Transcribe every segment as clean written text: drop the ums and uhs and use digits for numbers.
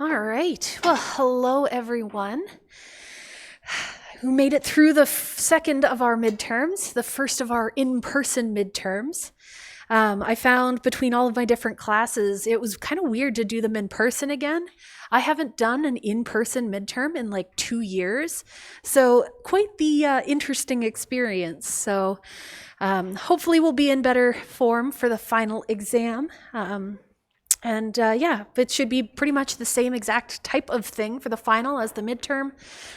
All right. Well, hello, everyone who made it through the second of our midterms, the first of our in-person midterms. I found between all of my different classes, it was kind of weird to do them in person again. I haven't done an in-person midterm in like 2 years, so quite the interesting experience. So hopefully we'll be in better form for the final exam. Yeah, it should be pretty much the same exact type of thing for the final as the midterm.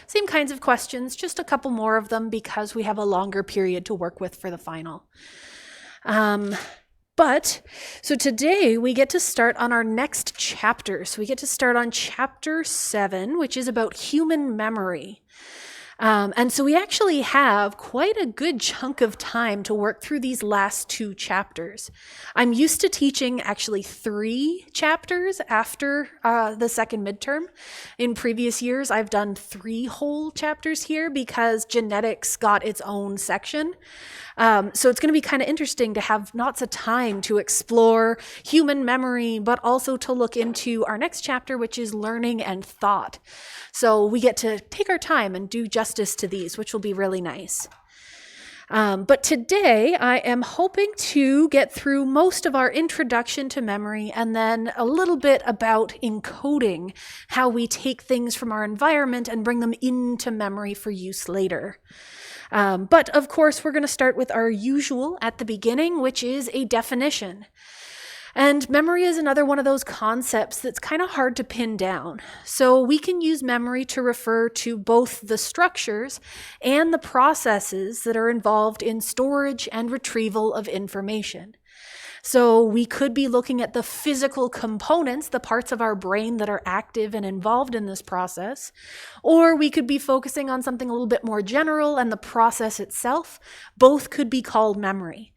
Same kinds of questions, just a couple more of them because we have a longer period to work with for the final. So today we get to start on our next chapter. So we get to start on chapter 7, which is about human memory. And so we actually have quite a good chunk of time to work through these last 2 chapters. I'm used to teaching actually 3 chapters after the second midterm. In previous years, I've done 3 whole chapters here because genetics got its own section. So it's going to be kind of interesting to have lots of time to explore human memory, but also to look into our next chapter, which is learning and thought. So we get to take our time and do justice to these, which will be really nice. But today I am hoping to get through most of our introduction to memory and then a little bit about encoding, how we take things from our environment and bring them into memory for use later. But of course, we're going to start with our usual at the beginning, which is a definition. And memory is another one of those concepts that's kind of hard to pin down. So we can use memory to refer to both the structures and the processes that are involved in storage and retrieval of information. So we could be looking at the physical components, the parts of our brain that are active and involved in this process, or we could be focusing on something a little bit more general and the process itself. Both could be called memory.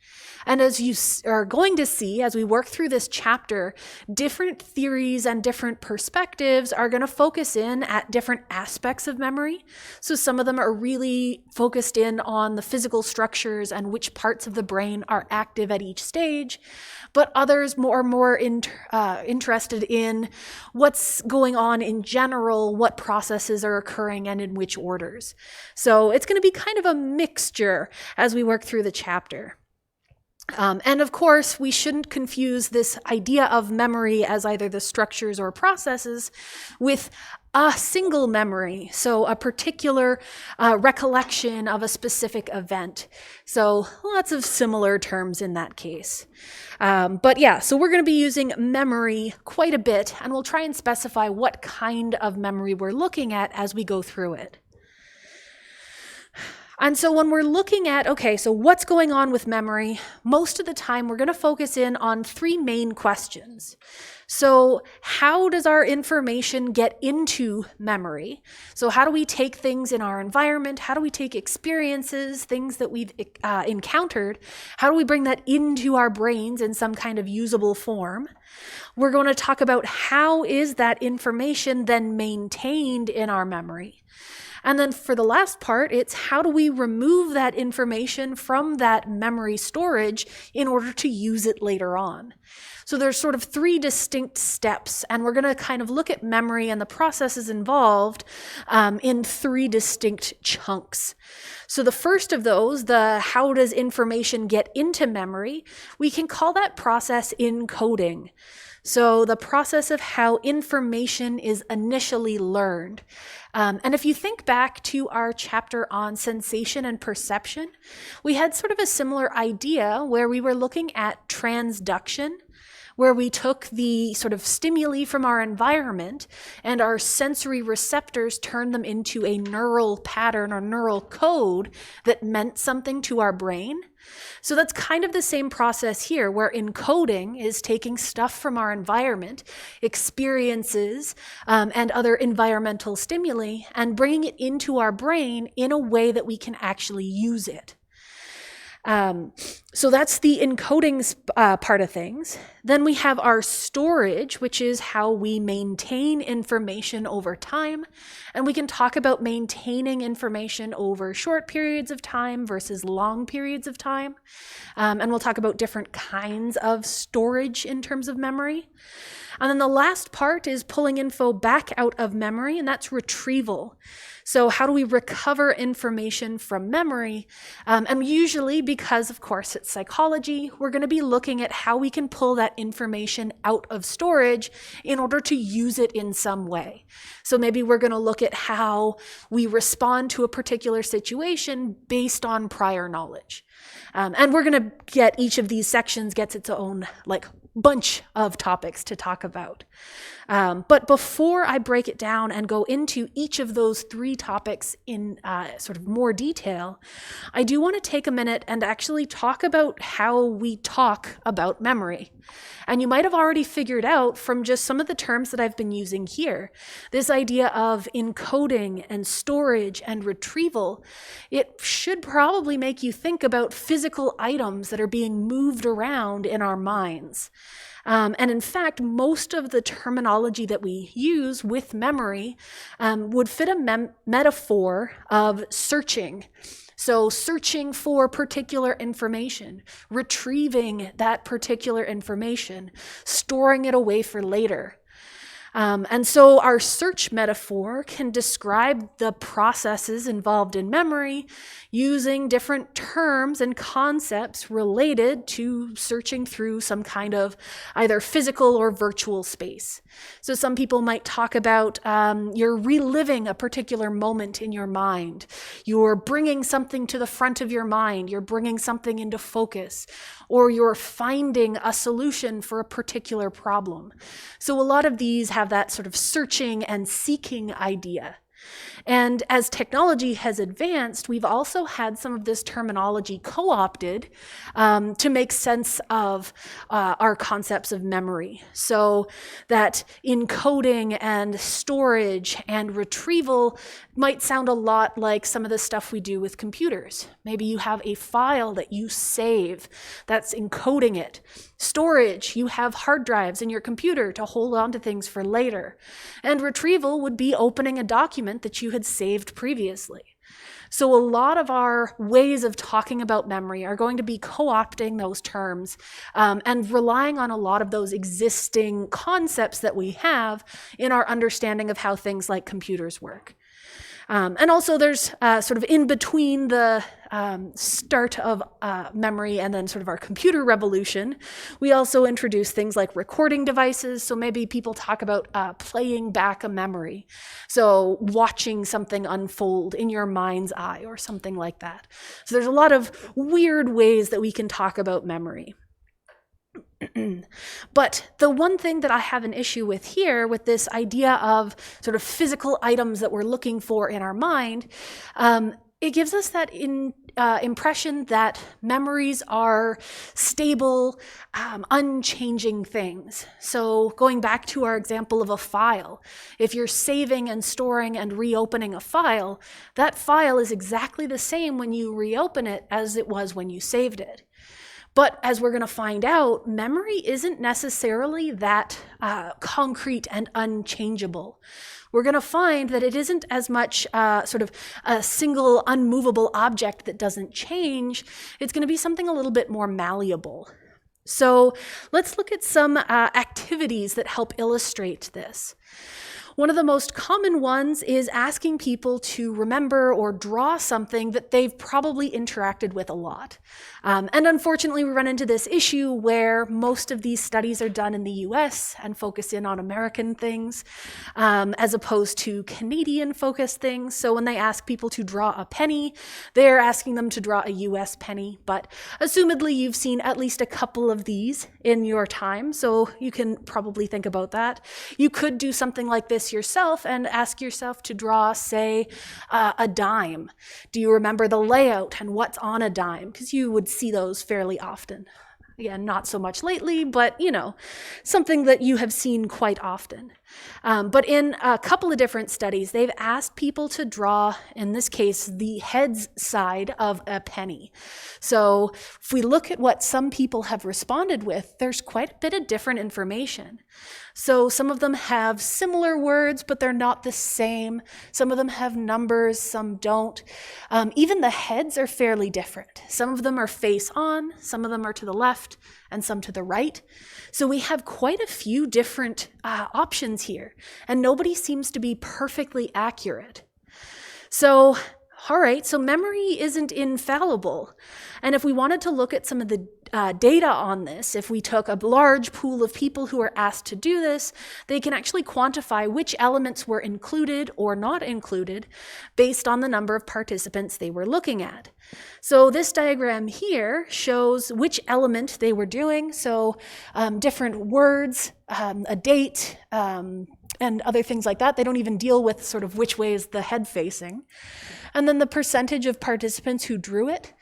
And as you are going to see as we work through this chapter, different theories and different perspectives are going to focus in at different aspects of memory. So some of them are really focused in on the physical structures and which parts of the brain are active at each stage, but others are more interested in what's going on in general, what processes are occurring and in which orders. So it's going to be kind of a mixture as we work through the chapter. And of course, we shouldn't confuse this idea of memory as either the structures or processes with a single memory, so a particular recollection of a specific event. So lots of similar terms in that case. So we're going to be using memory quite a bit, and we'll try and specify what kind of memory we're looking at as we go through it. And so when we're looking at, so what's going on with memory, most of the time we're going to focus in on 3 main questions. So how does our information get into memory? So how do we take things in our environment? How do we take experiences, things that we've encountered? How do we bring that into our brains in some kind of usable form? We're going to talk about how is that information then maintained in our memory? And then for the last part, it's how do we remove that information from that memory storage in order to use it later on? So there's sort of 3 distinct steps, and we're going to kind of look at memory and the processes involved in 3 distinct chunks. So the first of those, the how does information get into memory, we can call that process encoding. So the process of how information is initially learned. And if you think back to our chapter on sensation and perception, we had sort of a similar idea where we were looking at transduction, where we took the sort of stimuli from our environment and our sensory receptors turned them into a neural pattern or neural code that meant something to our brain. So that's kind of the same process here, where encoding is taking stuff from our environment, experiences, and other environmental stimuli, and bringing it into our brain in a way that we can actually use it. So that's the encoding part of things. Then we have our storage, which is how we maintain information over time. And we can talk about maintaining information over short periods of time versus long periods of time. And we'll talk about different kinds of storage in terms of memory. And then the last part is pulling info back out of memory, and that's retrieval. So how do we recover information from memory? And usually, because of course it's psychology, we're going to be looking at how we can pull that information out of storage in order to use it in some way. So maybe we're going to look at how we respond to a particular situation based on prior knowledge. And we're going to get each of these sections gets its own bunch of topics to talk about. But before I break it down and go into each of those 3 topics in sort of more detail, I do want to take a minute and actually talk about how we talk about memory. And you might have already figured out from just some of the terms that I've been using here, this idea of encoding and storage and retrieval, it should probably make you think about physical items that are being moved around in our minds. And in fact, most of the terminology that we use with memory would fit a metaphor of searching. So searching for particular information, retrieving that particular information, storing it away for later. And so our search metaphor can describe the processes involved in memory using different terms and concepts related to searching through some kind of either physical or virtual space. So some people might talk about you're reliving a particular moment in your mind. You're bringing something to the front of your mind. You're bringing something into focus, or you're finding a solution for a particular problem. So a lot of these have that sort of searching and seeking idea. And as technology has advanced, we've also had some of this terminology co-opted to make sense of our concepts of memory. So that encoding and storage and retrieval might sound a lot like some of the stuff we do with computers. Maybe you have a file that you save that's encoding it. Storage, you have hard drives in your computer to hold on to things for later. And retrieval would be opening a document that you had saved previously. So a lot of our ways of talking about memory are going to be co-opting those terms and relying on a lot of those existing concepts that we have in our understanding of how things like computers work. And also there's sort of in between the start of memory and then sort of our computer revolution, we also introduce things like recording devices. So maybe people talk about playing back a memory. So watching something unfold in your mind's eye or something like that. So there's a lot of weird ways that we can talk about memory. But the one thing that I have an issue with here, with this idea of sort of physical items that we're looking for in our mind, it gives us that impression that memories are stable, unchanging things. So going back to our example of a file, if you're saving and storing and reopening a file, that file is exactly the same when you reopen it as it was when you saved it. But as we're going to find out, memory isn't necessarily that concrete and unchangeable. We're going to find that it isn't as much sort of a single unmovable object that doesn't change. It's going to be something a little bit more malleable. So let's look at some activities that help illustrate this. One of the most common ones is asking people to remember or draw something that they've probably interacted with a lot. And unfortunately, we run into this issue where most of these studies are done in the US and focus in on American things, as opposed to Canadian-focused things. So when they ask people to draw a penny, they're asking them to draw a US penny. But assumedly, you've seen at least a couple of these in your time, so you can probably think about that. You could do something like this yourself and ask yourself to draw, say, a dime. Do you remember the layout and what's on a dime? Because you would see those fairly often. Again, not so much lately, but something that you have seen quite often. But in a couple of different studies, they've asked people to draw, in this case, the heads side of a penny. So if we look at what some people have responded with, there's quite a bit of different information. So some of them have similar words, but they're not the same. Some of them have numbers, some don't. Even the heads are fairly different. Some of them are face on, some of them are to the left, and some to the right. So we have quite a few different options here, and nobody seems to be perfectly accurate. So, all right, so memory isn't infallible. And if we wanted to look at some of the data on this, if we took a large pool of people who are asked to do this, they can actually quantify which elements were included or not included based on the number of participants they were looking at. So this diagram here shows which element they were doing. So different words, a date, and other things like that. They don't even deal with sort of which way is the head facing. And then the percentage of participants who drew it.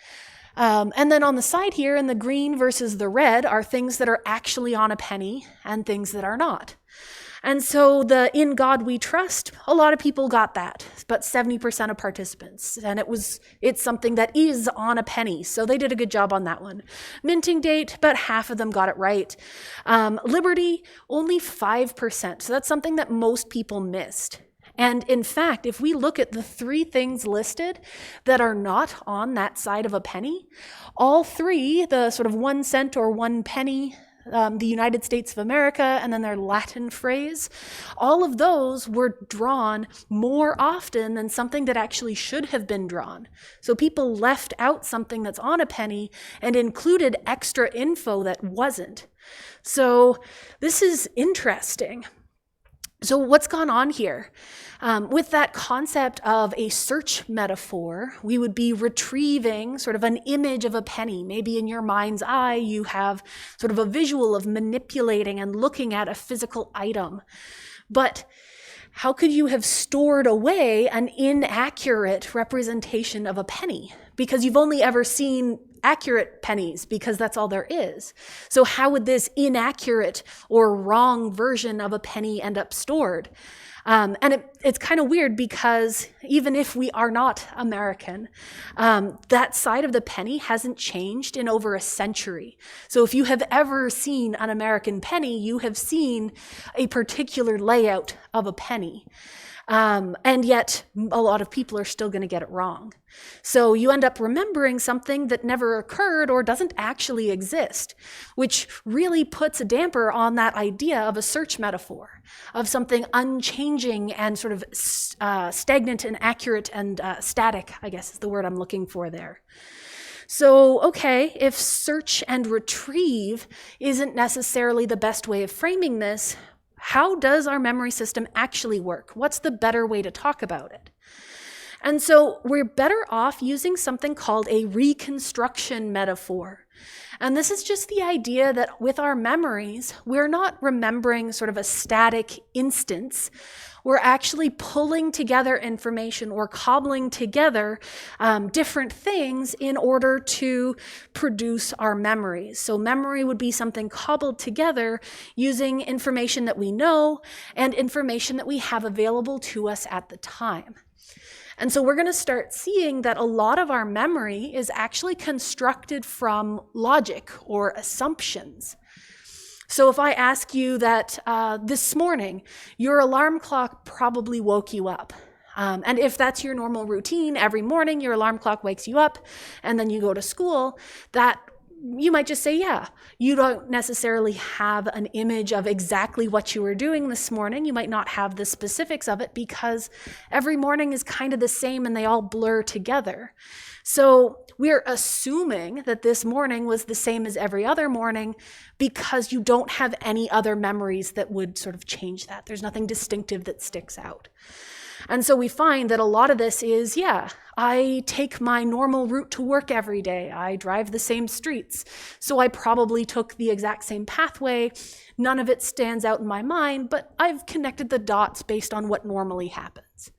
And then on the side here, in the green versus the red, are things that are actually on a penny and things that are not. And so the "In God We Trust," a lot of people got that, but 70% of participants. And it's something that is on a penny, so they did a good job on that one. Minting date, about half of them got it right. Liberty, only 5%, so that's something that most people missed. And in fact, if we look at the three things listed that are not on that side of a penny, all three, the sort of 1 cent or 1 penny, the United States of America, and then their Latin phrase, all of those were drawn more often than something that actually should have been drawn. So people left out something that's on a penny and included extra info that wasn't. So this is interesting. So what's gone on here? With that concept of a search metaphor, we would be retrieving sort of an image of a penny. Maybe in your mind's eye, you have sort of a visual of manipulating and looking at a physical item. But how could you have stored away an inaccurate representation of a penny? Because you've only ever seen accurate pennies, because that's all there is. So how would this inaccurate or wrong version of a penny end up stored? And it's kind of weird because even if we are not American, that side of the penny hasn't changed in over a century. So if you have ever seen an American penny, you have seen a particular layout of a penny. And yet a lot of people are still going to get it wrong. So you end up remembering something that never occurred or doesn't actually exist, which really puts a damper on that idea of a search metaphor, of something unchanging and sort of stagnant and accurate and static, I guess is the word I'm looking for there. So, okay, if search and retrieve isn't necessarily the best way of framing this, how does our memory system actually work? What's the better way to talk about it? And so we're better off using something called a reconstruction metaphor. And this is just the idea that with our memories, we're not remembering sort of a static instance. We're actually pulling together information or cobbling together different things in order to produce our memories. So memory would be something cobbled together using information that we know and information that we have available to us at the time. And so we're going to start seeing that a lot of our memory is actually constructed from logic or assumptions. So if I ask you that this morning, your alarm clock probably woke you up. And if that's your normal routine, every morning your alarm clock wakes you up and then you go to school, that you might just say, yeah, you don't necessarily have an image of exactly what you were doing this morning. You might not have the specifics of it because every morning is kind of the same and they all blur together. So we're assuming that this morning was the same as every other morning because you don't have any other memories that would sort of change that. There's nothing distinctive that sticks out. And so we find that a lot of this is, yeah, I take my normal route to work every day. I drive the same streets. So I probably took the exact same pathway. None of it stands out in my mind, but I've connected the dots based on what normally happens.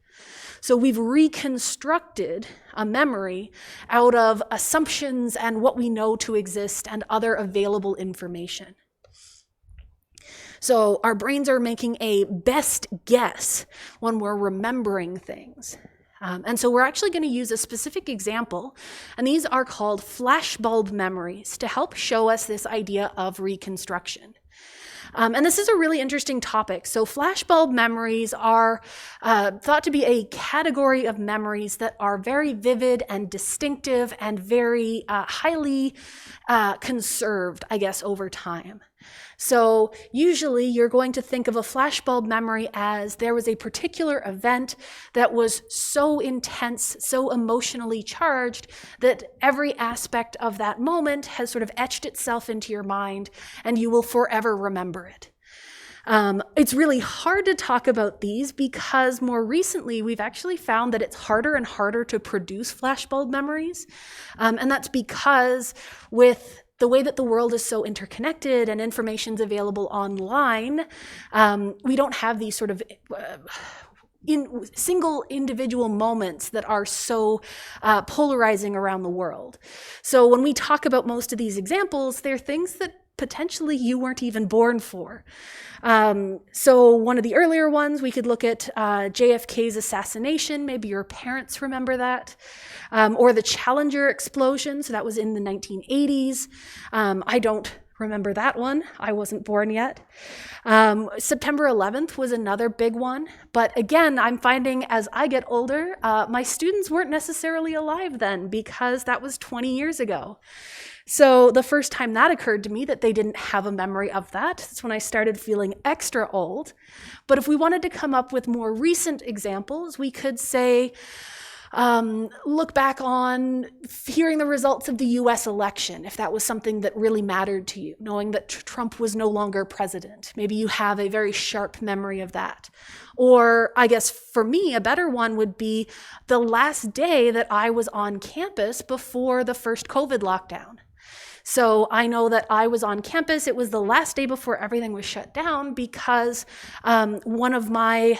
So we've reconstructed a memory out of assumptions and what we know to exist and other available information. So our brains are making a best guess when we're remembering things. And so we're actually going to use a specific example, and these are called flashbulb memories to help show us this idea of reconstruction. And this is a really interesting topic. So flashbulb memories are thought to be a category of memories that are very vivid and distinctive and very highly conserved, I guess, over time. So usually you're going to think of a flashbulb memory as there was a particular event that was so intense, so emotionally charged, that every aspect of that moment has sort of etched itself into your mind and you will forever remember it. It's really hard to talk about these because more recently we've actually found that it's harder and harder to produce flashbulb memories. And that's because with the way that the world is so interconnected and information's available online, we don't have these sort of single individual moments that are so polarizing around the world. So when we talk about most of these examples, they're things that potentially you weren't even born for. So one of the earlier ones, we could look at JFK's assassination. Maybe your parents remember that. Or the Challenger explosion. So that was in the 1980s. I don't remember that one. I wasn't born yet. September 11th was another big one. But again, I'm finding as I get older, my students weren't necessarily alive then because that was 20 years ago. So the first time that occurred to me that they didn't have a memory of that's when I started feeling extra old. But if we wanted to come up with more recent examples, we could say, look back on hearing the results of the US election, if that was something that really mattered to you, knowing that Trump was no longer president. Maybe you have a very sharp memory of that. Or I guess for me, a better one would be the last day that I was on campus before the first COVID lockdown. So I know that I was on campus. It was the last day before everything was shut down because one of my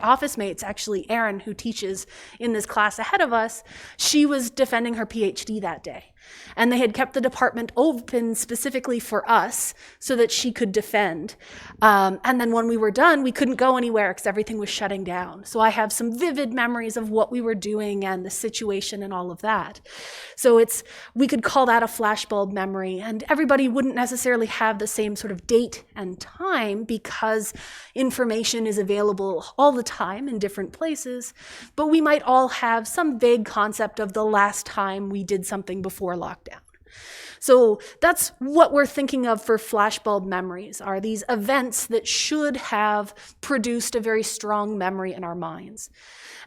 office mates, actually, Erin, who teaches in this class ahead of us, she was defending her PhD that day. And they had kept the department open specifically for us so that she could defend. And then when we were done, we couldn't go anywhere because everything was shutting down. So I have some vivid memories of what we were doing and the situation and all of that. So we could call that a flashbulb memory. And everybody wouldn't necessarily have the same sort of date and time because information is available all the time in different places. But we might all have some vague concept of the last time we did something before lockdown. So that's what we're thinking of for flashbulb memories, are these events that should have produced a very strong memory in our minds.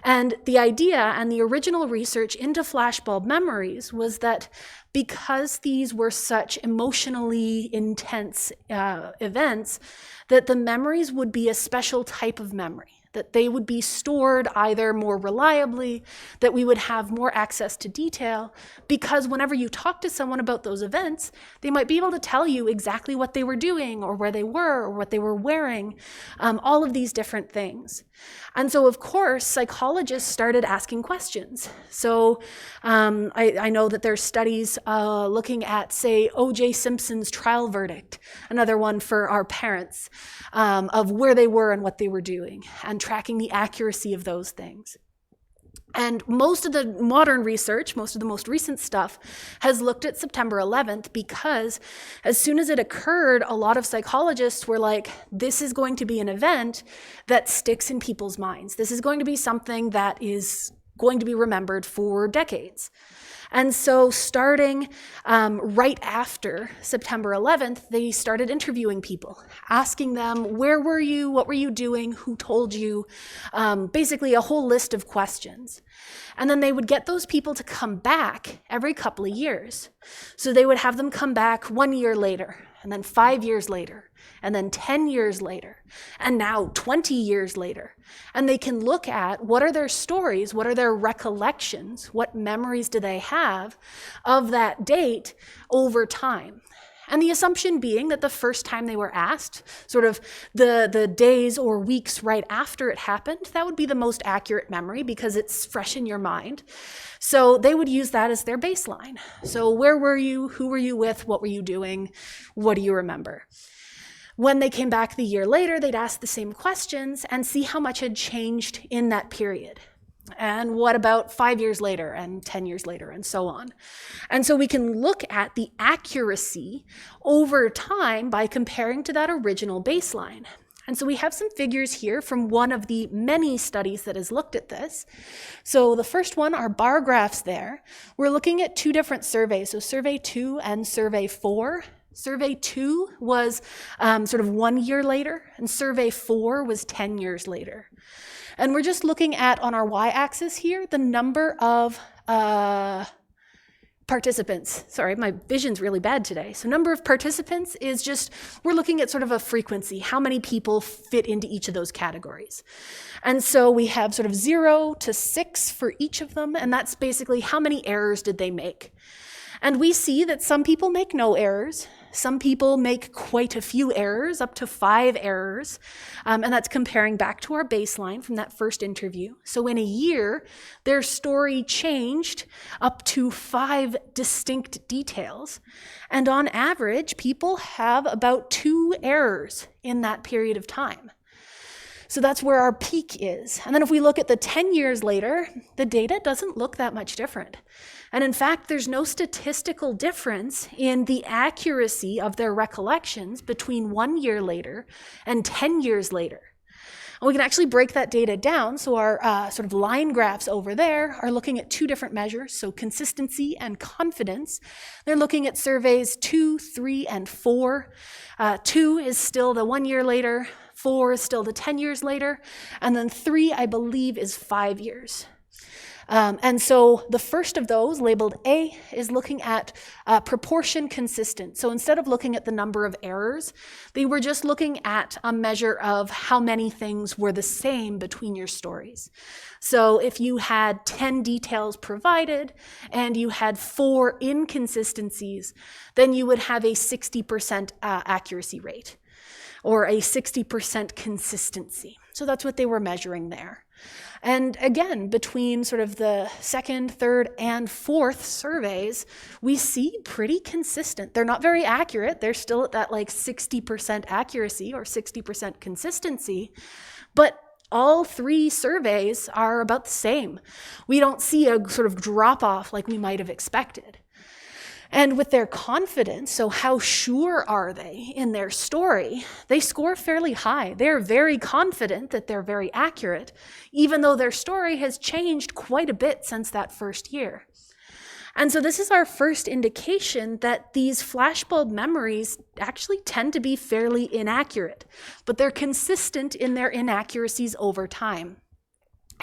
And the idea and the original research into flashbulb memories was that because these were such emotionally intense events, that the memories would be a special type of memory, that they would be stored either more reliably, that we would have more access to detail, because whenever you talk to someone about those events, they might be able to tell you exactly what they were doing or where they were or what they were wearing, all of these different things. And so, of course, psychologists started asking questions. So I know that there's studies looking at, say, O.J. Simpson's trial verdict, another one for our parents, of where they were and what they were doing, and tracking the accuracy of those things. And most of the modern research, most of the most recent stuff, has looked at September 11th because as soon as it occurred, a lot of psychologists were like, this is going to be an event that sticks in people's minds. This is going to be something that is going to be remembered for decades. And so starting right after September 11th, they started interviewing people, asking them, where were you? What were you doing? Who told you? Basically a whole list of questions. And then they would get those people to come back every couple of years. So they would have them come back 1 year later, and then 5 years later, and then 10 years later, and now 20 years later. And they can look at what are their stories, what are their recollections, what memories do they have of that date over time. And the assumption being that the first time they were asked, sort of the days or weeks right after it happened, that would be the most accurate memory because it's fresh in your mind. So they would use that as their baseline. So where were you? Who were you with? What were you doing? What do you remember? When they came back the year later, they'd ask the same questions and see how much had changed in that period. And what about 5 years later and 10 years later and so on? And so we can look at the accuracy over time by comparing to that original baseline. And so we have some figures here from one of the many studies that has looked at this. So the first one are bar graphs there. We're looking at two different surveys, so Survey 2 and Survey 4. Survey 2 was sort of 1 year later, and Survey 4 was 10 years later. And we're just looking at, on our y-axis here, the number of participants. Sorry, my vision's really bad today. So number of participants is just, we're looking at sort of a frequency, how many people fit into each of those categories. And so we have sort of 0 to 6 for each of them, and that's basically how many errors did they make. And we see that some people make no errors, some people make quite a few errors, up to 5 errors, and that's comparing back to our baseline from that first interview. So in a year, their story changed up to 5 distinct details, and on average, people have about 2 errors in that period of time. So that's where our peak is. And then if we look at the 10 years later, the data doesn't look that much different. And in fact, there's no statistical difference in the accuracy of their recollections between 1 year later and 10 years later. And we can actually break that data down. So our sort of line graphs over there are looking at 2 different measures, so consistency and confidence. They're looking at surveys 2, 3, and 4. 2 is still the 1 year later, 4 is still the 10 years later, and then 3, I believe, is 5 years. And so the first of those, labeled A, is looking at proportion consistent. So instead of looking at the number of errors, they were just looking at a measure of how many things were the same between your stories. So if you had 10 details provided and you had 4 inconsistencies, then you would have a 60% accuracy rate or a 60% consistency. So that's what they were measuring there. And again, between sort of the second, third, and fourth surveys, we see pretty consistent. They're not very accurate. They're still at that like 60% accuracy or 60% consistency, but all 3 surveys are about the same. We don't see a sort of drop off like we might have expected. And with their confidence, so how sure are they in their story, they score fairly high. They're very confident that they're very accurate, even though their story has changed quite a bit since that first year. And so this is our first indication that these flashbulb memories actually tend to be fairly inaccurate, but they're consistent in their inaccuracies over time.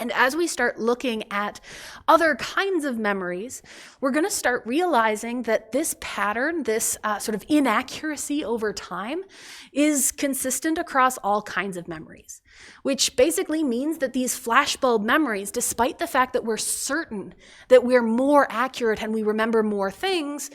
And as we start looking at other kinds of memories, we're going to start realizing that this pattern, this sort of inaccuracy over time, is consistent across all kinds of memories, which basically means that these flashbulb memories, despite the fact that we're certain that we're more accurate and we remember more things,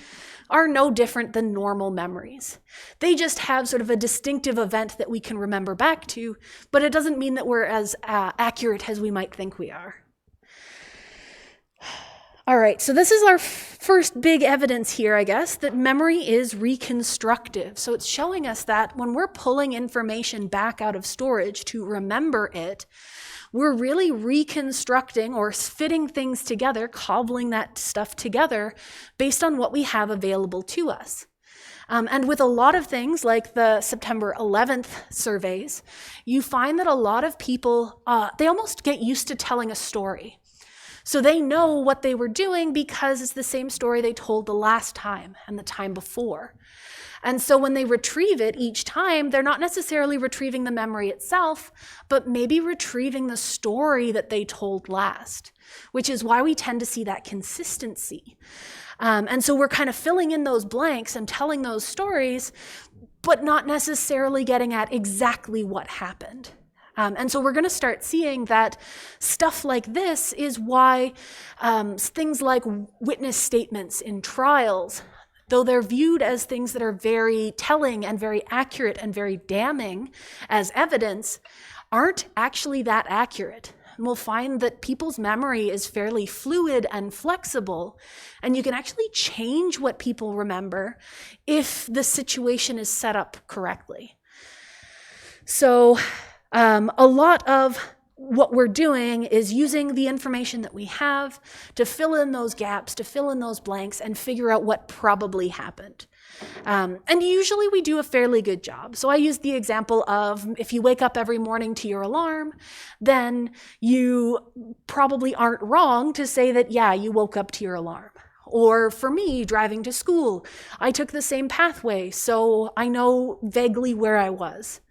are no different than normal memories. They just have sort of a distinctive event that we can remember back to, but it doesn't mean that we're as accurate as we might think we are. All right, so this is our first big evidence here, I guess, that memory is reconstructive. So it's showing us that when we're pulling information back out of storage to remember it, we're really reconstructing or fitting things together, cobbling that stuff together based on what we have available to us. And with a lot of things like the September 11th surveys, you find that a lot of people, they almost get used to telling a story. So they know what they were doing because it's the same story they told the last time and the time before. And so when they retrieve it each time, they're not necessarily retrieving the memory itself, but maybe retrieving the story that they told last, which is why we tend to see that consistency. And so we're kind of filling in those blanks and telling those stories, but not necessarily getting at exactly what happened. And so we're going to start seeing that stuff like this is why things like witness statements in trials though they're viewed as things that are very telling and very accurate and very damning as evidence, aren't actually that accurate. And we'll find that people's memory is fairly fluid and flexible, and you can actually change what people remember if the situation is set up correctly. So a lot of what we're doing is using the information that we have to fill in those gaps, to fill in those blanks, and figure out what probably happened. And usually we do a fairly good job. So I use the example of if you wake up every morning to your alarm, then you probably aren't wrong to say that, yeah, you woke up to your alarm. Or for me, driving to school, I took the same pathway, so I know vaguely where I was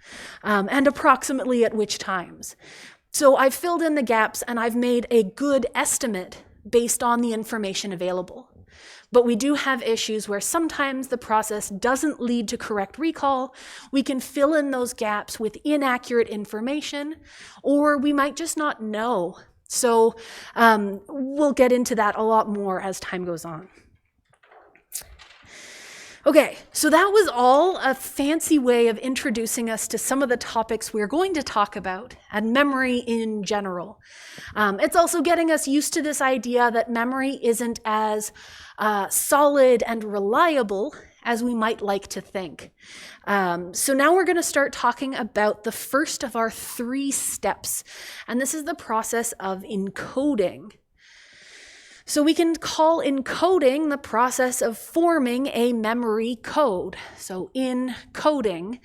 and approximately at which times. So I've filled in the gaps and I've made a good estimate based on the information available. But we do have issues where sometimes the process doesn't lead to correct recall. We can fill in those gaps with inaccurate information, or we might just not know. So we'll get into that a lot more as time goes on. Okay, so that was all a fancy way of introducing us to some of the topics we're going to talk about and memory in general. It's also getting us used to this idea that memory isn't as solid and reliable as we might like to think. So now we're going to start talking about the first of our 3 steps, and this is the process of encoding. So we can call encoding the process of forming a memory code. So encoding,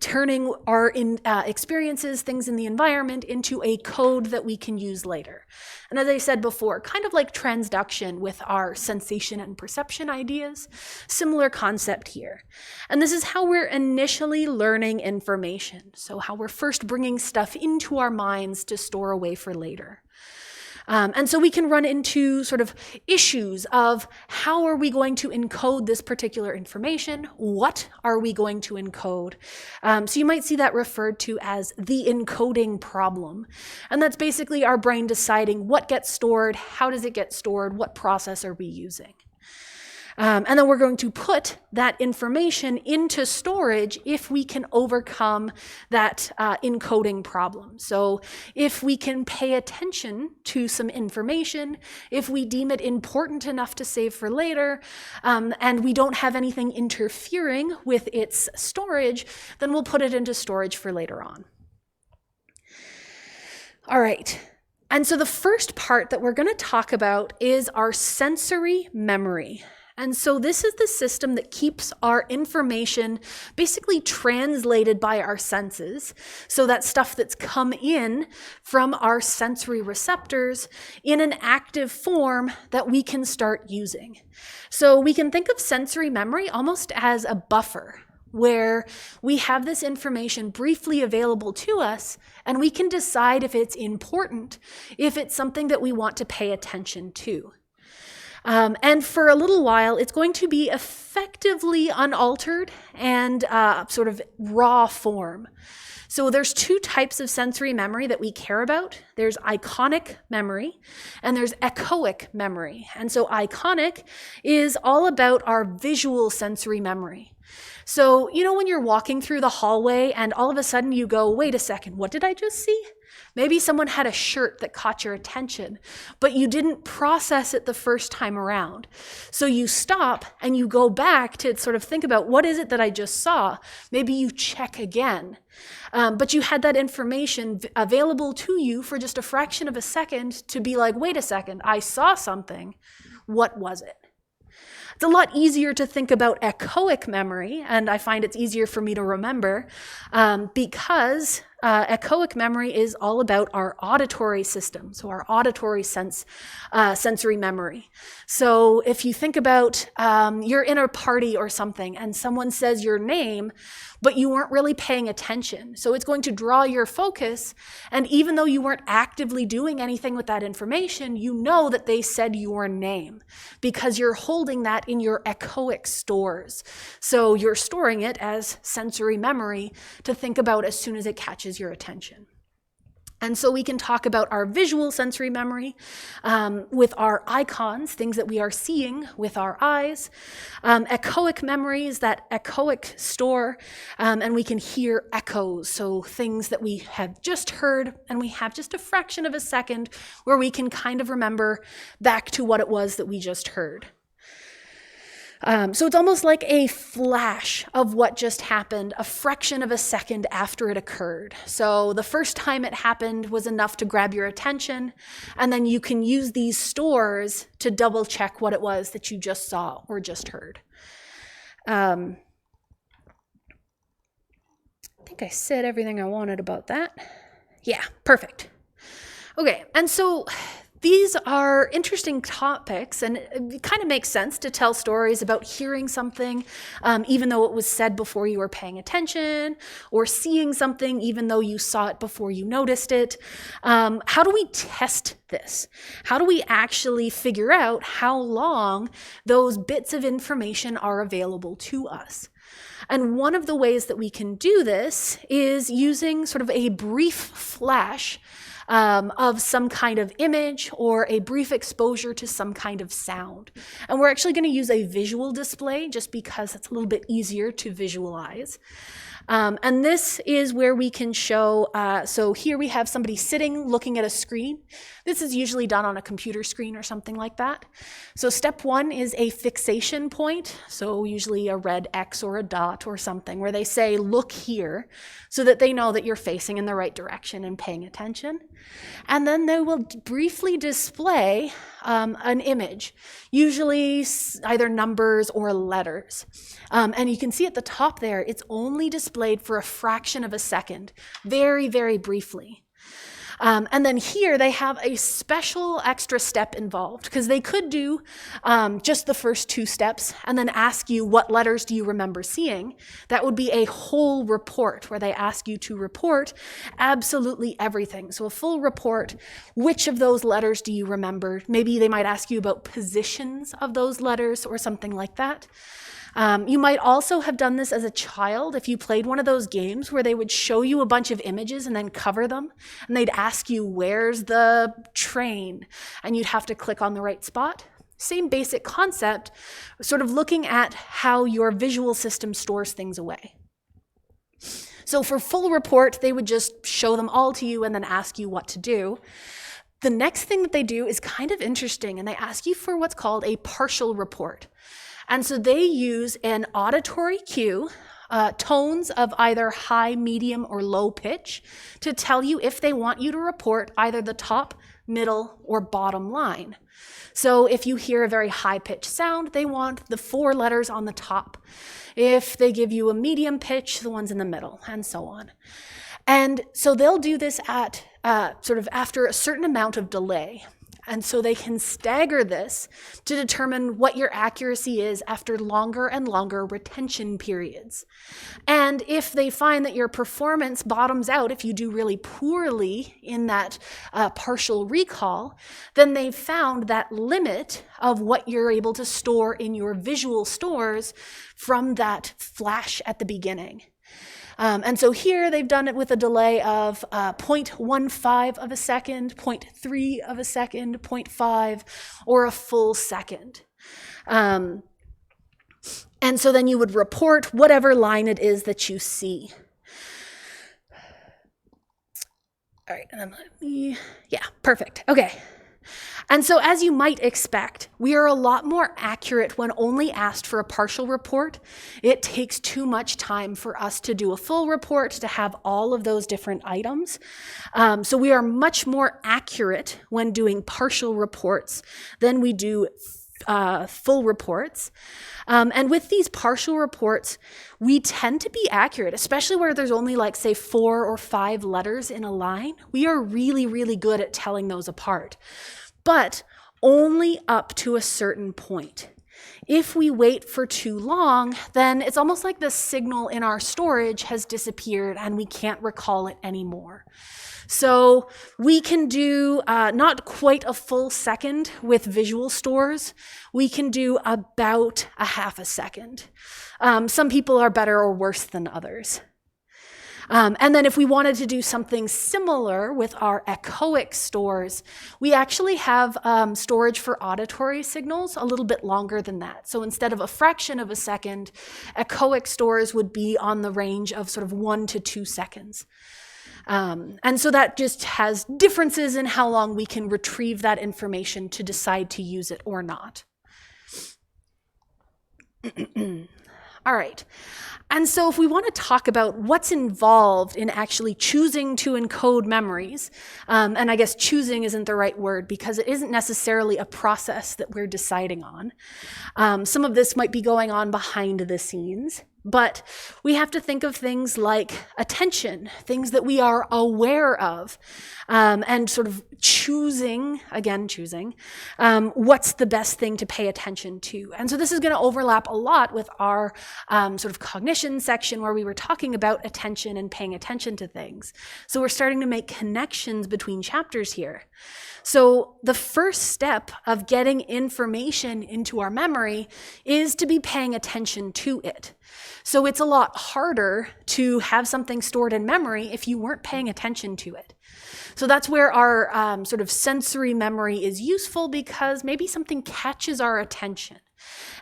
turning our experiences, things in the environment, into a code that we can use later. And as I said before, kind of like transduction with our sensation and perception ideas, similar concept here. And this is how we're initially learning information. So how we're first bringing stuff into our minds to store away for later. And so we can run into sort of issues of how are we going to encode this particular information? What are we going to encode? So you might see that referred to as the encoding problem. And that's basically our brain deciding what gets stored, how does it get stored, what process are we using? And then we're going to put that information into storage if we can overcome that encoding problem. So if we can pay attention to some information, if we deem it important enough to save for later, and we don't have anything interfering with its storage, then we'll put it into storage for later on. All right. And so the first part that we're going to talk about is our sensory memory. And so this is the system that keeps our information basically translated by our senses. So that stuff that's come in from our sensory receptors in an active form that we can start using. So we can think of sensory memory almost as a buffer, where we have this information briefly available to us, and we can decide if it's important, if it's something that we want to pay attention to. And for a little while, it's going to be effectively unaltered and sort of raw form. So there's 2 types of sensory memory that we care about. There's iconic memory and there's echoic memory. And so iconic is all about our visual sensory memory. So, you know, when you're walking through the hallway and all of a sudden you go, wait a second, what did I just see? Maybe someone had a shirt that caught your attention, but you didn't process it the first time around. So you stop and you go back to sort of think about, what is it that I just saw? Maybe you check again. But you had that information available to you for just a fraction of a second to be like, wait a second, I saw something. What was it? It's a lot easier to think about echoic memory, and I find it's easier for me to remember because echoic memory is all about our auditory system, so our auditory sensory memory. So if you think about you're in a party or something and someone says your name, but you weren't really paying attention. So it's going to draw your focus, and even though you weren't actively doing anything with that information, you know that they said your name because you're holding that in your echoic stores. So you're storing it as sensory memory to think about as soon as it catches your attention. And so we can talk about our visual sensory memory with our icons, things that we are seeing with our eyes. Echoic memory is that echoic store, and we can hear echoes, so things that we have just heard, and we have just a fraction of a second where we can kind of remember back to what it was that we just heard. So it's almost like a flash of what just happened, a fraction of a second after it occurred. So the first time it happened was enough to grab your attention, and then you can use these stores to double check what it was that you just saw or just heard. I think I said everything I wanted about that. Yeah, perfect. Okay, and so these are interesting topics, and it kind of makes sense to tell stories about hearing something, even though it was said before you were paying attention, or seeing something even though you saw it before you noticed it. How do we test this? How do we actually figure out how long those bits of information are available to us? And one of the ways that we can do this is using sort of a brief flash of some kind of image or a brief exposure to some kind of sound. And we're actually going to use a visual display just because it's a little bit easier to visualize. And this is where we can show, so here we have somebody sitting looking at a screen. This is usually done on a computer screen or something like that. So step one is a fixation point. So usually a red X or a dot or something where they say, look here, so that they know that you're facing in the right direction and paying attention. And then they will briefly display an image, usually either numbers or letters. And you can see at the top there, it's only displayed for a fraction of a second, very, very briefly. And then here they have a special extra step involved because they could do just the first two steps and then ask you what letters do you remember seeing. That would be a whole report where they ask you to report absolutely everything. So a full report, which of those letters do you remember? Maybe they might ask you about positions of those letters or something like that. You might also have done this as a child if you played one of those games where they would show you a bunch of images and then cover them, and they'd ask you, where's the train? And you'd have to click on the right spot. Same basic concept, sort of looking at how your visual system stores things away. So for full report, they would just show them all to you and then ask you what to do. The next thing that they do is kind of interesting, and they ask you for what's called a partial report. And so they use an auditory cue, tones of either high, medium, or low pitch to tell you if they want you to report either the top, middle, or bottom line. So if you hear a very high-pitched sound, they want the 4 letters on the top. If they give you a medium pitch, the ones in the middle, and so on. And so they'll do this at sort of after a certain amount of delay. And so they can stagger this to determine what your accuracy is after longer and longer retention periods. And if they find that your performance bottoms out, if you do really poorly in that partial recall, then they've found that limit of what you're able to store in your visual stores from that flash at the beginning. And so here they've done it with a delay of 0.15 of a second, 0.3 of a second, 0.5, or a full second. And so then you would report whatever line it is that you see. All right, and then yeah, perfect. Okay. And so as you might expect, we are a lot more accurate when only asked for a partial report. It takes too much time for us to do a full report, to have all of those different items. So we are much more accurate when doing partial reports than we do full reports. And with these partial reports, we tend to be accurate, especially where there's only like, say, 4 or 5 letters in a line. We are really, really good at telling those apart. But only up to a certain point. If we wait for too long, then it's almost like the signal in our storage has disappeared and we can't recall it anymore. So we can do not quite a full second with visual stores. We can do about a half a second. Some people are better or worse than others. And then if we wanted to do something similar with our echoic stores, we actually have storage for auditory signals a little bit longer than that. So instead of a fraction of a second, echoic stores would be on the range of sort of 1 to 2 seconds. And so that just has differences in how long we can retrieve that information to decide to use it or not. All right. And so if we want to talk about what's involved in actually choosing to encode memories, and I guess choosing isn't the right word because it isn't necessarily a process that we're deciding on. Some of this might be going on behind the scenes, but we have to think of things like attention, things that we are aware of, and sort of choosing what's the best thing to pay attention to. And so this is going to overlap a lot with our sort of cognition section where we were talking about attention and paying attention to things. So we're starting to make connections between chapters here. So the first step of getting information into our memory is to be paying attention to it. So it's a lot harder to have something stored in memory if you weren't paying attention to it. So that's where our sort of sensory memory is useful, because maybe something catches our attention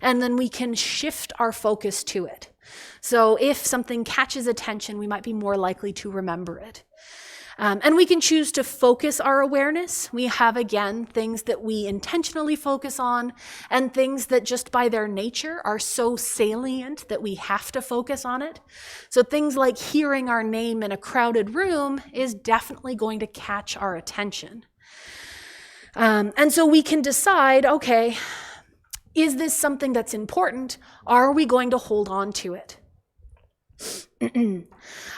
and then we can shift our focus to it. So if something catches attention, we might be more likely to remember it. And we can choose to focus our awareness. We have, again, things that we intentionally focus on and things that just by their nature are so salient that we have to focus on it. So things like hearing our name in a crowded room is definitely going to catch our attention. And so we can decide, okay, is this something that's important? Are we going to hold on to it?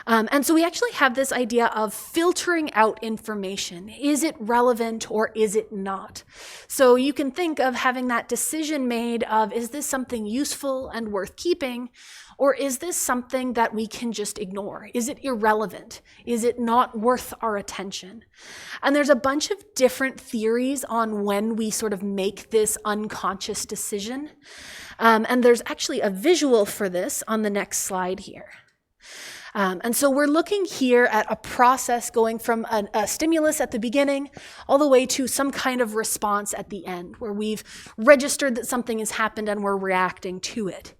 And so we actually have this idea of filtering out information. Is it relevant or is it not? So you can think of having that decision made of, is this something useful and worth keeping? Or is this something that we can just ignore? Is it irrelevant? Is it not worth our attention? And there's a bunch of different theories on when we sort of make this unconscious decision. And there's actually a visual for this on the next slide here. And so we're looking here at a process going from a stimulus at the beginning all the way to some kind of response at the end, where we've registered that something has happened and we're reacting to it.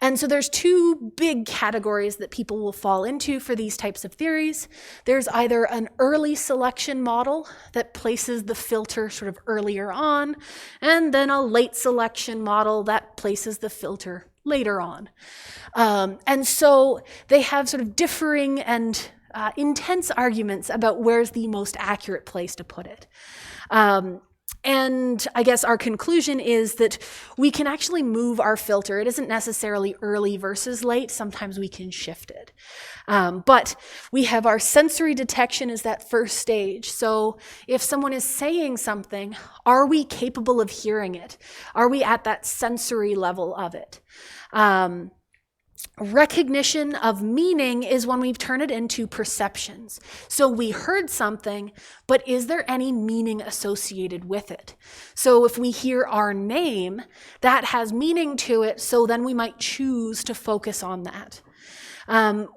And so there's two big categories that people will fall into for these types of theories. There's either an early selection model that places the filter sort of earlier on, and then a late selection model that places the filter later on. And so they have sort of differing and intense arguments about where's the most accurate place to put it. And I guess our conclusion is that we can actually move our filter. It isn't necessarily early versus late. Sometimes we can shift it. But we have our sensory detection as that first stage. So if someone is saying something, are we capable of hearing it? Are we at that sensory level of it? Recognition of meaning is when we turn it into perceptions. So we heard something, but is there any meaning associated with it? So if we hear our name, that has meaning to it, so then we might choose to focus on that.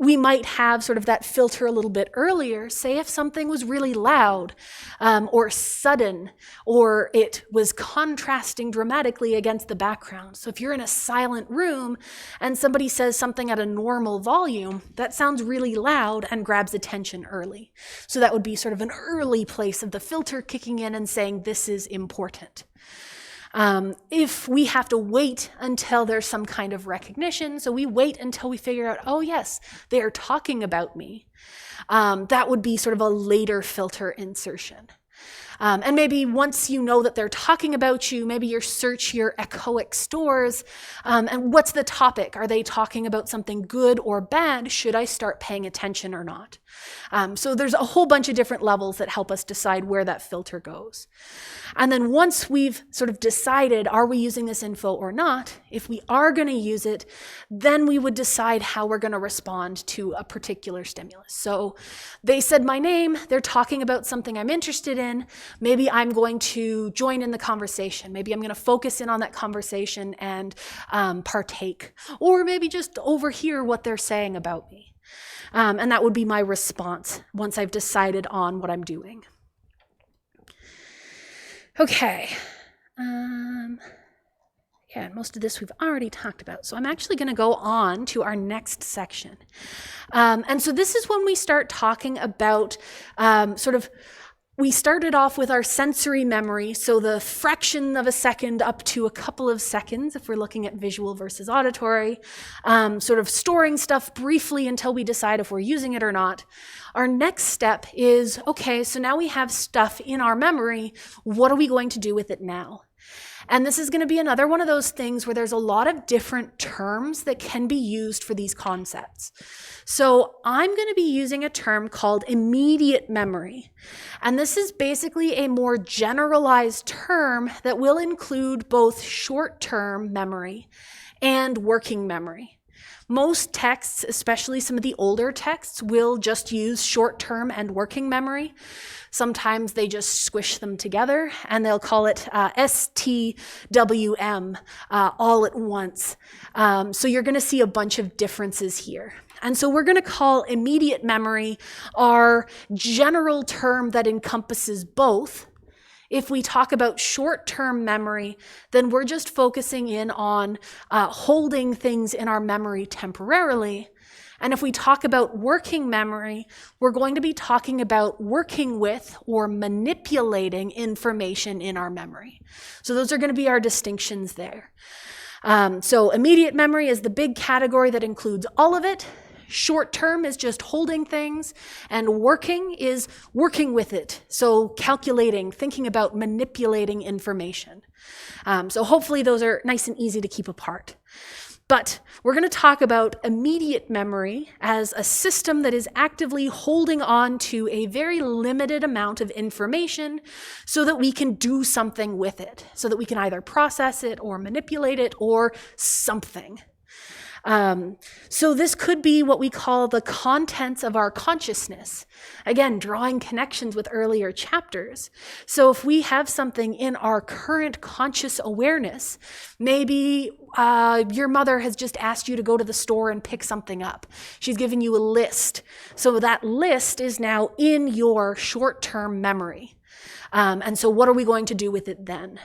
We might have sort of that filter a little bit earlier. Say if something was really loud or sudden, or it was contrasting dramatically against the background. So if you're in a silent room and somebody says something at a normal volume, that sounds really loud and grabs attention early. So that would be sort of an early place of the filter kicking in and saying this is important. If we have to wait until there's some kind of recognition, so we wait until we figure out, oh yes, they are talking about me, that would be sort of a later filter insertion. And maybe once you know that they're talking about you, maybe you search your echoic stores, and what's the topic? Are they talking about something good or bad? Should I start paying attention or not? So there's a whole bunch of different levels that help us decide where that filter goes. And then once we've sort of decided, are we using this info or not? If we are going to use it, then we would decide how we're going to respond to a particular stimulus. So they said my name, they're talking about something I'm interested in. Maybe I'm going to join in the conversation. Maybe I'm going to focus in on that conversation and partake. Or maybe just overhear what they're saying about me. And that would be my response once I've decided on what I'm doing. Okay. Yeah, most of this we've already talked about. So I'm actually going to go on to our next section. And so this is when we start talking about we started off with our sensory memory, so the fraction of a second up to a couple of seconds, if we're looking at visual versus auditory, sort of storing stuff briefly until we decide if we're using it or not. Our next step is, okay, so now we have stuff in our memory, what are we going to do with it now? And this is going to be another one of those things where there's a lot of different terms that can be used for these concepts. So I'm going to be using a term called immediate memory. And this is basically a more generalized term that will include both short-term memory and working memory. Most texts, especially some of the older texts, will just use short-term and working memory. Sometimes they just squish them together and they'll call it STWM all at once. So you're going to see a bunch of differences here. And so we're going to call immediate memory our general term that encompasses both. If we talk about short-term memory, then we're just focusing in on holding things in our memory temporarily. And if we talk about working memory, we're going to be talking about working with or manipulating information in our memory. So those are going to be our distinctions there. So immediate memory is the big category that includes all of it. Short term is just holding things, and working is working with it. So calculating, thinking about manipulating information. So hopefully those are nice and easy to keep apart. But we're going to talk about immediate memory as a system that is actively holding on to a very limited amount of information so that we can do something with it, so that we can either process it or manipulate it or something. So this could be what we call the contents of our consciousness. Again, drawing connections with earlier chapters. So if we have something in our current conscious awareness, maybe your mother has just asked you to go to the store and pick something up. She's given you a list. So that list is now in your short-term memory. And so what are we going to do with it then?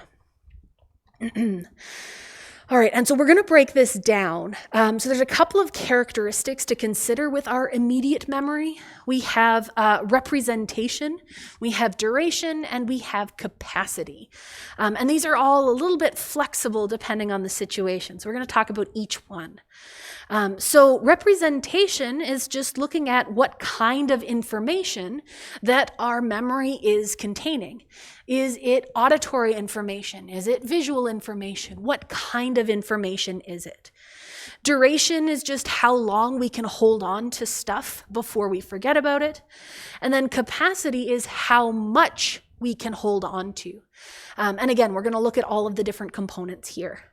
All right, and so we're going to break this down. So there's a couple of characteristics to consider with our immediate memory. We have representation, we have duration, and we have capacity. And these are all a little bit flexible depending on the situation. So we're going to talk about each one. So representation is just looking at what kind of information that our memory is containing. Is it auditory information? Is it visual information? What kind of information is it? Duration is just how long we can hold on to stuff before we forget about it. And then capacity is how much we can hold on to. And again, we're going to look at all of the different components here.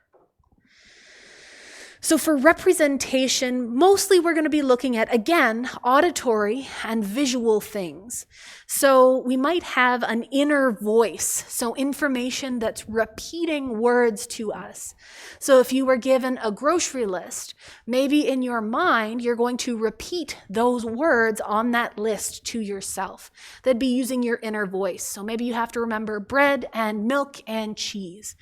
So for representation, mostly we're going to be looking at, again, auditory and visual things. So we might have an inner voice, so information that's repeating words to us. So if you were given a grocery list, maybe in your mind, you're going to repeat those words on that list to yourself. That'd be using your inner voice. So maybe you have to remember bread and milk and cheese.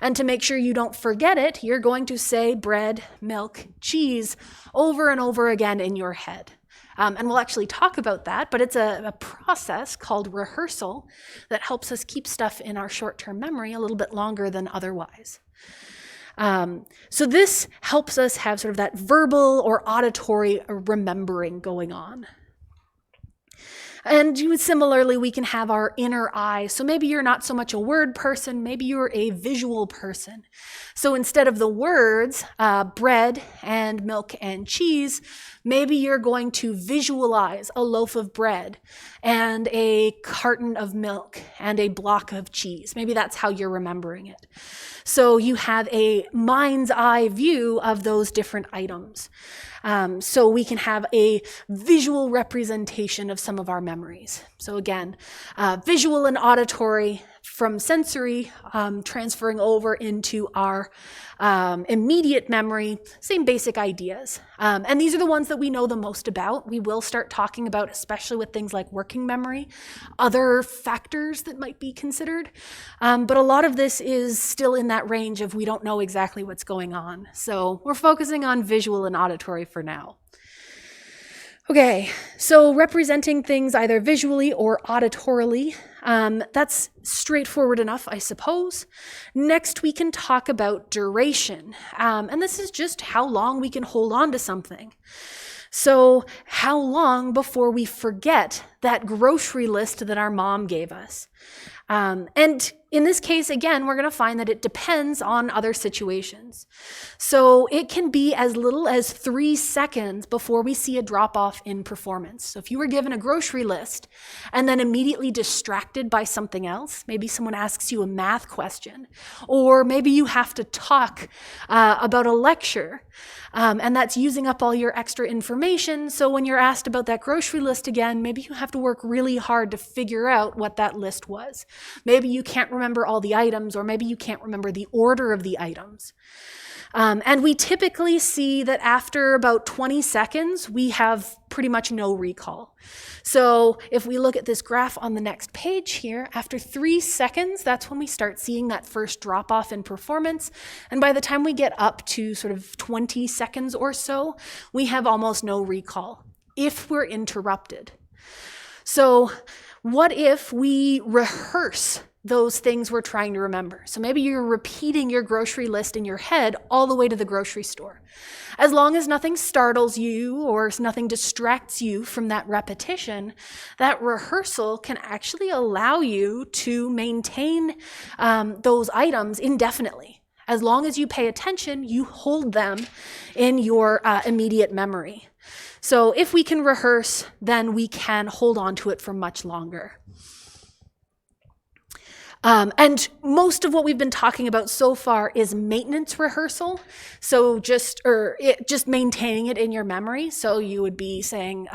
And to make sure you don't forget it, you're going to say bread, milk, cheese over and over again in your head. And we'll actually talk about that, but it's a process called rehearsal that helps us keep stuff in our short-term memory a little bit longer than otherwise. So this helps us have sort of that verbal or auditory remembering going on. And similarly, we can have our inner eye. So maybe you're not so much a word person, maybe you're a visual person. So instead of the words, bread and milk and cheese, maybe you're going to visualize a loaf of bread and a carton of milk and a block of cheese. Maybe that's how you're remembering it. So you have a mind's eye view of those different items. So we can have a visual representation of some of our memories. So again, visual and auditory, from sensory, transferring over into our immediate memory, same basic ideas. And these are the ones that we know the most about. We will start talking about, especially with things like working memory, other factors that might be considered. But a lot of this is still in that range of we don't know exactly what's going on. So we're focusing on visual and auditory for now. Okay, so representing things either visually or auditorily, that's straightforward enough, I suppose. Next, we can talk about duration, and this is just how long we can hold on to something. So how long before we forget that grocery list that our mom gave us? And in this case, again, we're going to find that it depends on other situations. So it can be as little as 3 seconds before we see a drop off in performance. So if you were given a grocery list and then immediately distracted by something else, maybe someone asks you a math question, or maybe you have to talk about a lecture, and that's using up all your extra information. So when you're asked about that grocery list again, maybe you have to work really hard to figure out what that list was. Maybe you can't remember all the items, or maybe you can't remember the order of the items. And we typically see that after about 20 seconds, we have pretty much no recall. So if we look at this graph on the next page here, after 3 seconds, that's when we start seeing that first drop off in performance. And by the time we get up to sort of 20 seconds or so, we have almost no recall if we're interrupted. So what if we rehearse those things we're trying to remember? So maybe you're repeating your grocery list in your head all the way to the grocery store. As long as nothing startles you or nothing distracts you from that repetition, that rehearsal can actually allow you to maintain those items indefinitely. As long as you pay attention, you hold them in your immediate memory. So if we can rehearse, then we can hold on to it for much longer. And most of what we've been talking about so far is maintenance rehearsal. So just maintaining it in your memory. So you would be saying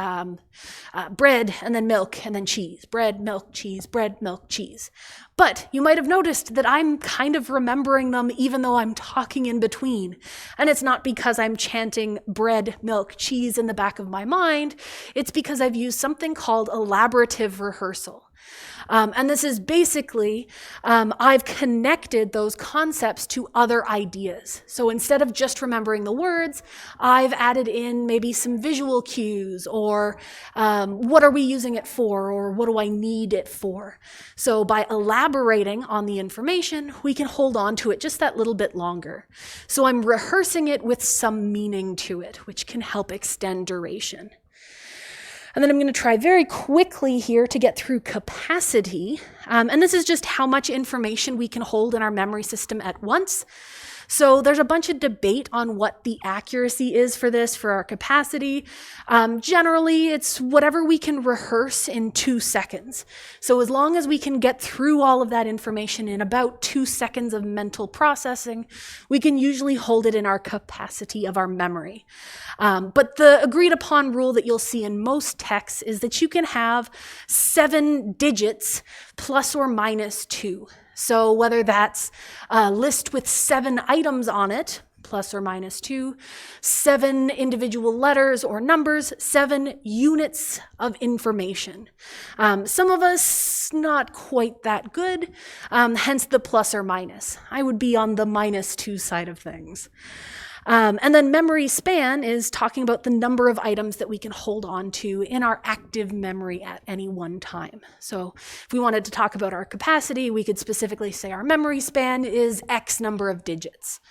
bread and then milk and then cheese, bread, milk, cheese, bread, milk, cheese. But you might have noticed that I'm kind of remembering them even though I'm talking in between. And it's not because I'm chanting bread, milk, cheese in the back of my mind. It's because I've used something called elaborative rehearsal. And this is basically, I've connected those concepts to other ideas. So instead of just remembering the words, I've added in maybe some visual cues, or what are we using it for, or what do I need it for? So by elaborating on the information, we can hold on to it just that little bit longer. So I'm rehearsing it with some meaning to it, which can help extend duration. And then I'm going to try very quickly here to get through capacity. And this is just how much information we can hold in our memory system at once. So there's a bunch of debate on what the accuracy is for this, for our capacity. Generally, it's whatever we can rehearse in 2 seconds. So as long as we can get through all of that information in about 2 seconds of mental processing, we can usually hold it in our capacity of our memory. But the agreed upon rule that you'll see in most texts is that you can have 7 digits plus or minus 2. So whether that's a list with 7 items on it, plus or minus 2, 7 individual letters or numbers, 7 units of information. Some of us not quite that good, hence the plus or minus. I would be on the -2 side of things. And then memory span is talking about the number of items that we can hold on to in our active memory at any one time. So if we wanted to talk about our capacity, we could specifically say our memory span is X number of digits.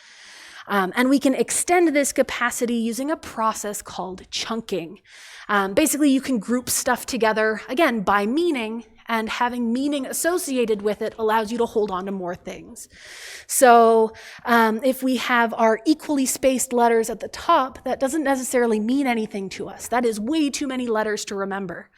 And we can extend this capacity using a process called chunking. Basically, you can group stuff together, again, by meaning, and having meaning associated with it allows you to hold on to more things. So if we have our equally spaced letters at the top, that doesn't necessarily mean anything to us. That is way too many letters to remember.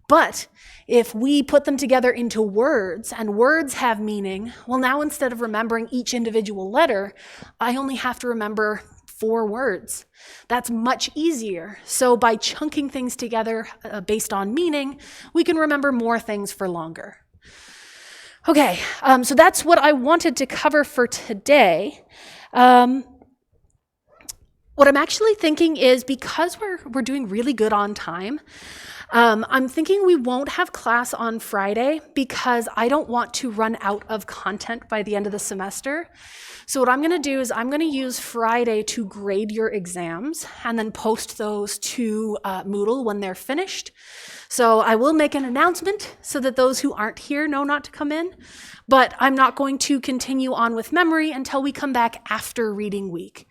But if we put them together into words, and words have meaning, well, now instead of remembering each individual letter, I only have to remember 4 words. That's much easier. So by chunking things together based on meaning, we can remember more things for longer. Okay, so that's what I wanted to cover for today. What I'm actually thinking is, because we're doing really good on time, I'm thinking we won't have class on Friday because I don't want to run out of content by the end of the semester. So what I'm going to do is I'm going to use Friday to grade your exams and then post those to Moodle when they're finished. So I will make an announcement so that those who aren't here know not to come in, but I'm not going to continue on with memory until we come back after reading week.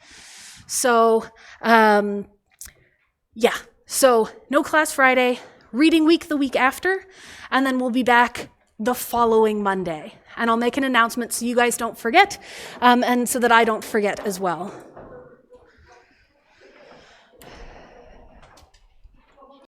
So, yeah, so no class Friday, reading week the week after, and then we'll be back the following Monday. And I'll make an announcement so you guys don't forget, and so that I don't forget as well.